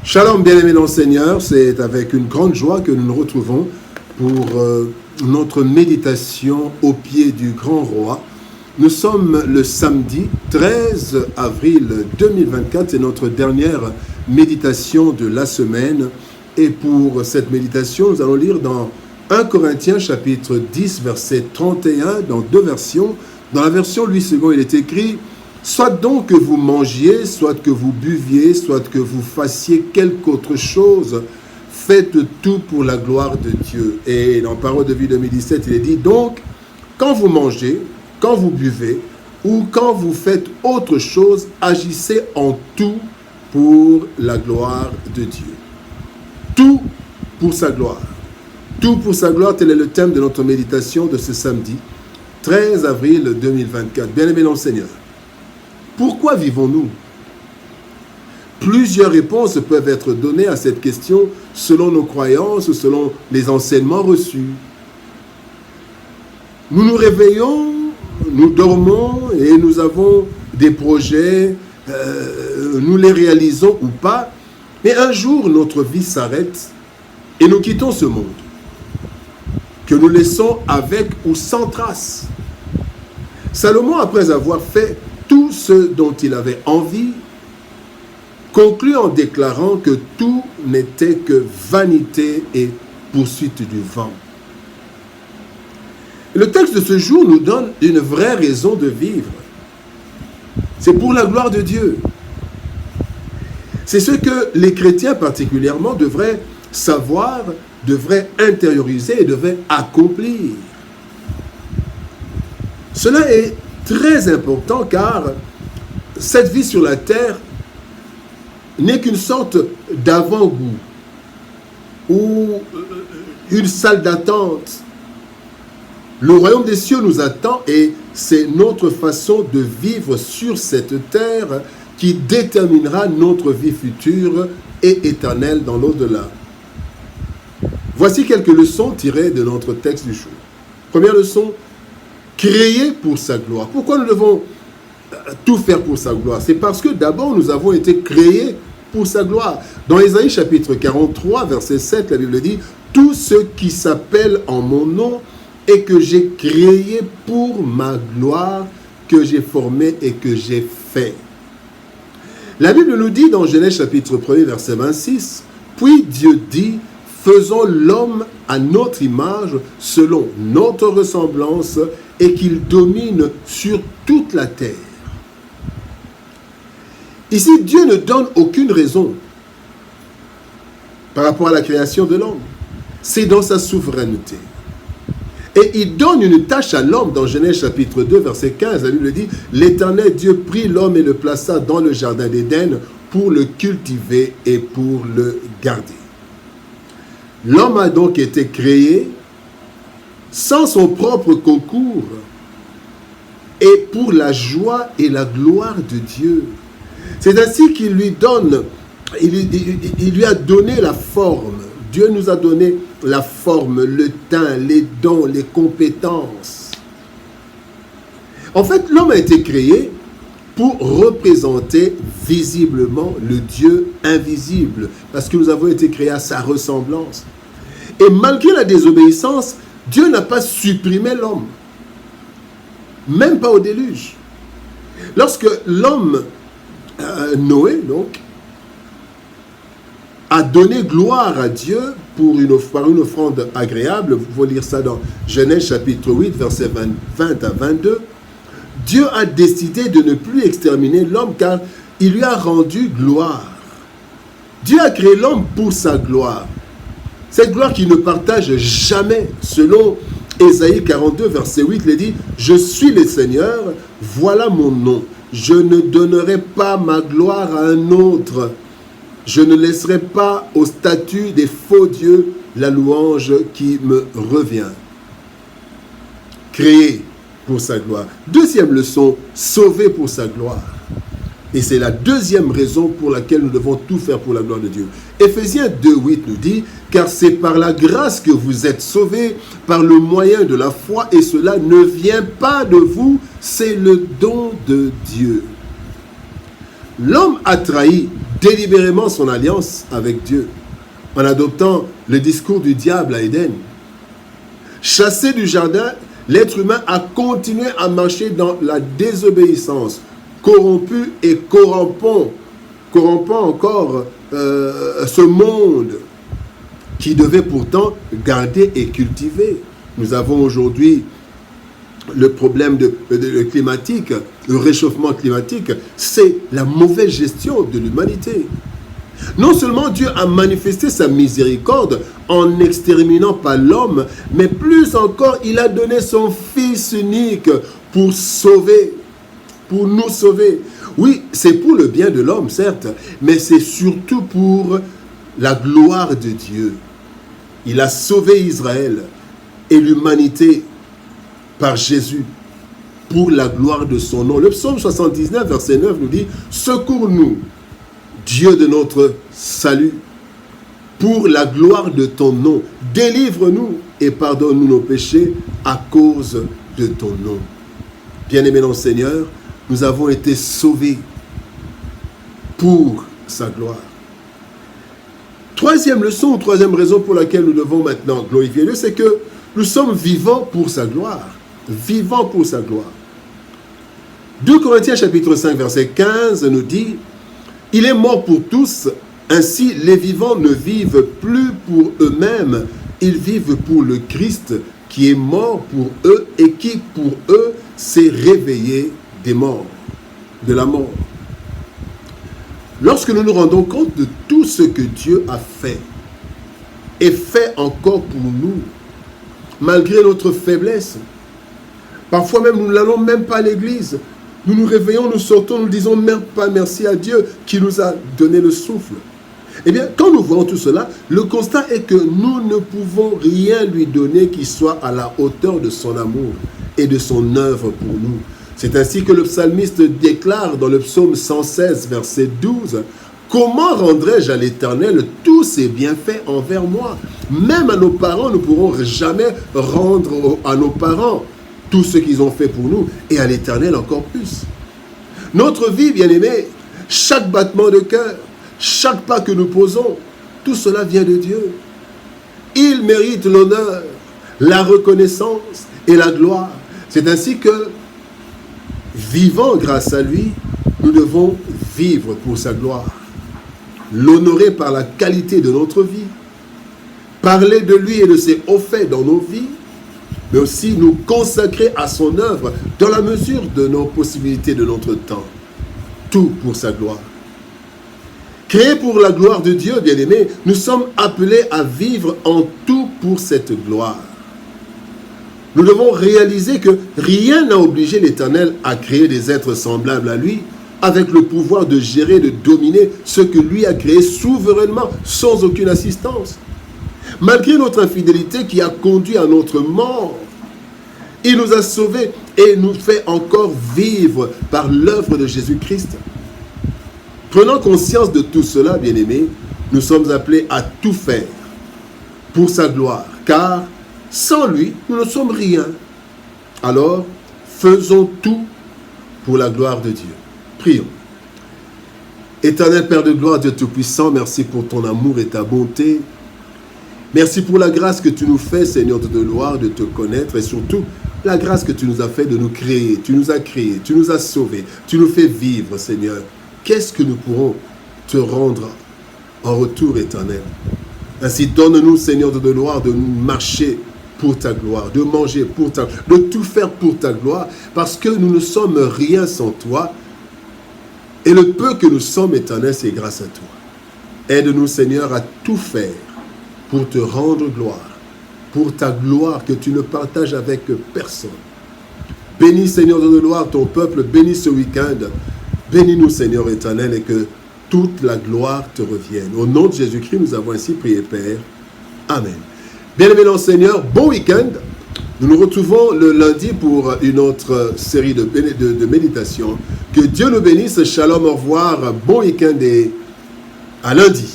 Shalom, bien-aimés dans le Seigneur, c'est avec une grande joie que nous nous retrouvons pour notre méditation au pied du grand roi. Nous sommes le samedi 13 avril 2024, c'est notre dernière méditation de la semaine. Et pour cette méditation, nous allons lire dans 1 Corinthiens chapitre 10, verset 31, dans deux versions. Dans la version Louis II, il est écrit « Soit donc que vous mangiez, soit que vous buviez, soit que vous fassiez quelque autre chose, faites tout pour la gloire de Dieu. » Et dans Parole de vie 2017, il est dit « Donc, quand vous mangez, quand vous buvez, ou quand vous faites autre chose, agissez en tout pour la gloire de Dieu. » Tout pour sa gloire. Tout pour sa gloire, tel est le thème de notre méditation de ce samedi, 13 avril 2024. Bien-aimés dans le Seigneur, pourquoi vivons-nous? Plusieurs réponses peuvent être données à cette question selon nos croyances, selon les enseignements reçus. Nous nous réveillons, nous dormons et nous avons des projets, nous les réalisons ou pas, mais un jour notre vie s'arrête et nous quittons ce monde, que nous laissons avec ou sans trace. Salomon, après avoir fait tout ce dont il avait envie, conclut en déclarant que tout n'était que vanité et poursuite du vent. Le texte de ce jour nous donne une vraie raison de vivre. C'est pour la gloire de Dieu. C'est ce que les chrétiens particulièrement devraient savoir, devraient intérioriser et devraient accomplir. Cela est très important car cette vie sur la terre n'est qu'une sorte d'avant-goût ou une salle d'attente. Le royaume des cieux nous attend et c'est notre façon de vivre sur cette terre qui déterminera notre vie future et éternelle dans l'au-delà. Voici quelques leçons tirées de notre texte du jour. Première leçon, créer pour sa gloire. Pourquoi nous devons tout faire pour sa gloire? C'est parce que d'abord nous avons été créés pour sa gloire. Dans Ésaïe chapitre 43, verset 7, la Bible dit « Tout ce qui s'appelle en mon nom et que j'ai créé pour ma gloire, que j'ai formé et que j'ai fait. » La Bible nous dit dans Genèse chapitre 1, verset 26, « Puis Dieu dit, faisons l'homme à notre image, selon notre ressemblance, et qu'il domine sur toute la terre. » Ici, Dieu ne donne aucune raison par rapport à la création de l'homme. C'est dans sa souveraineté. Et il donne une tâche à l'homme dans Genèse chapitre 2, verset 15. La Bible dit, « L'Éternel Dieu prit l'homme et le plaça dans le jardin d'Éden pour le cultiver et pour le garder. » L'homme a donc été créé sans son propre concours et pour la joie et la gloire de Dieu. C'est ainsi qu'il lui donne, il lui a donné la forme. Dieu nous a donné la forme, le teint, les dons, les compétences. En fait, l'homme a été créé pour représenter visiblement le Dieu invisible, parce que nous avons été créés à sa ressemblance. Et malgré la désobéissance, Dieu n'a pas supprimé l'homme, même pas au déluge. Lorsque l'homme, Noé, donc, a donné gloire à Dieu par une offrande agréable, vous pouvez lire ça dans Genèse chapitre 8, versets 20 à 22, Dieu a décidé de ne plus exterminer l'homme car il lui a rendu gloire. Dieu a créé l'homme pour sa gloire. Cette gloire qu'il ne partage jamais, selon Ésaïe 42, verset 8, il dit « Je suis le Seigneur, voilà mon nom. Je ne donnerai pas ma gloire à un autre. Je ne laisserai pas au statut des faux dieux la louange qui me revient. » Créé pour sa gloire. Deuxième leçon, sauvé pour sa gloire. Et c'est la deuxième raison pour laquelle nous devons tout faire pour la gloire de Dieu. Éphésiens 2:8 nous dit « Car c'est par la grâce que vous êtes sauvés, par le moyen de la foi, et cela ne vient pas de vous, c'est le don de Dieu. » L'homme a trahi délibérément son alliance avec Dieu en adoptant le discours du diable à Éden. Chassé du jardin, l'être humain a continué à marcher dans la désobéissance, corrompu et corrompant encore ce monde qui devait pourtant garder et cultiver. Nous avons aujourd'hui le problème climatique, le réchauffement climatique, c'est la mauvaise gestion de l'humanité. Non seulement Dieu a manifesté sa miséricorde en n'exterminant pas l'homme, mais plus encore, il a donné son Fils unique pour nous sauver. Oui, c'est pour le bien de l'homme, certes, mais c'est surtout pour la gloire de Dieu. Il a sauvé Israël et l'humanité par Jésus pour la gloire de son nom. Le psaume 79, verset 9 nous dit « Secours-nous, Dieu de notre salut, pour la gloire de ton nom. Délivre-nous et pardonne-nous nos péchés à cause de ton nom. » Bien-aimés dans le Seigneur, nous avons été sauvés pour sa gloire. Troisième leçon, troisième raison pour laquelle nous devons maintenant glorifier Dieu, c'est que nous sommes vivants pour sa gloire. Vivants pour sa gloire. 2 Corinthiens chapitre 5 verset 15 nous dit « Il est mort pour tous, ainsi les vivants ne vivent plus pour eux-mêmes, ils vivent pour le Christ qui est mort pour eux et qui pour eux s'est réveillé des morts, de la mort. » Lorsque nous nous rendons compte de tout ce que Dieu a fait et fait encore pour nous, malgré notre faiblesse, parfois même nous n'allons même pas à l'église, nous nous réveillons, nous sortons, nous disons même pas merci à Dieu qui nous a donné le souffle. Eh bien, quand nous voyons tout cela, le constat est que nous ne pouvons rien lui donner qui soit à la hauteur de son amour et de son œuvre pour nous. C'est ainsi que le psalmiste déclare dans le psaume 116, verset 12, « Comment rendrai-je à l'Éternel tous ses bienfaits envers moi ?» Même à nos parents, nous ne pourrons jamais rendre à nos parents tout ce qu'ils ont fait pour nous, et à l'Éternel encore plus. Notre vie, bien-aimés, chaque battement de cœur, chaque pas que nous posons, tout cela vient de Dieu. Il mérite l'honneur, la reconnaissance et la gloire. C'est ainsi que, vivant grâce à lui, nous devons vivre pour sa gloire, l'honorer par la qualité de notre vie, parler de lui et de ses hauts faits dans nos vies, mais aussi nous consacrer à son œuvre dans la mesure de nos possibilités de notre temps. Tout pour sa gloire. Créés pour la gloire de Dieu, bien-aimés, nous sommes appelés à vivre en tout pour cette gloire. Nous devons réaliser que rien n'a obligé l'Éternel à créer des êtres semblables à lui, avec le pouvoir de gérer, de dominer ce que lui a créé souverainement, sans aucune assistance. Malgré notre infidélité qui a conduit à notre mort, il nous a sauvés et nous fait encore vivre par l'œuvre de Jésus-Christ. Prenant conscience de tout cela, bien-aimés, nous sommes appelés à tout faire pour sa gloire, car sans lui, nous ne sommes rien. Alors, faisons tout pour la gloire de Dieu. Prions. Éternel Père de gloire, Dieu Tout-Puissant, merci pour ton amour et ta bonté. Merci pour la grâce que tu nous fais, Seigneur de gloire, de te connaître et surtout la grâce que tu nous as fait de nous créer. Tu nous as créés, tu nous as sauvés, tu nous fais vivre, Seigneur. Qu'est-ce que nous pourrons te rendre en retour, Éternel? Ainsi, donne-nous, Seigneur de gloire, de marcher pour ta gloire, de manger pour ta gloire, de tout faire pour ta gloire, parce que nous ne sommes rien sans toi. Et le peu que nous sommes, Éternel, c'est grâce à toi. Aide-nous, Seigneur, à tout faire pour te rendre gloire, pour ta gloire que tu ne partages avec personne. Bénis, Seigneur de gloire, ton peuple, bénis ce week-end. Bénis-nous, Seigneur éternel, et que toute la gloire te revienne. Au nom de Jésus-Christ, nous avons ainsi prié, Père. Amen. Bien-aimés dans le Seigneur, bon week-end. Nous nous retrouvons le lundi pour une autre série de méditation. Que Dieu nous bénisse. Shalom, au revoir. Bon week-end et à lundi.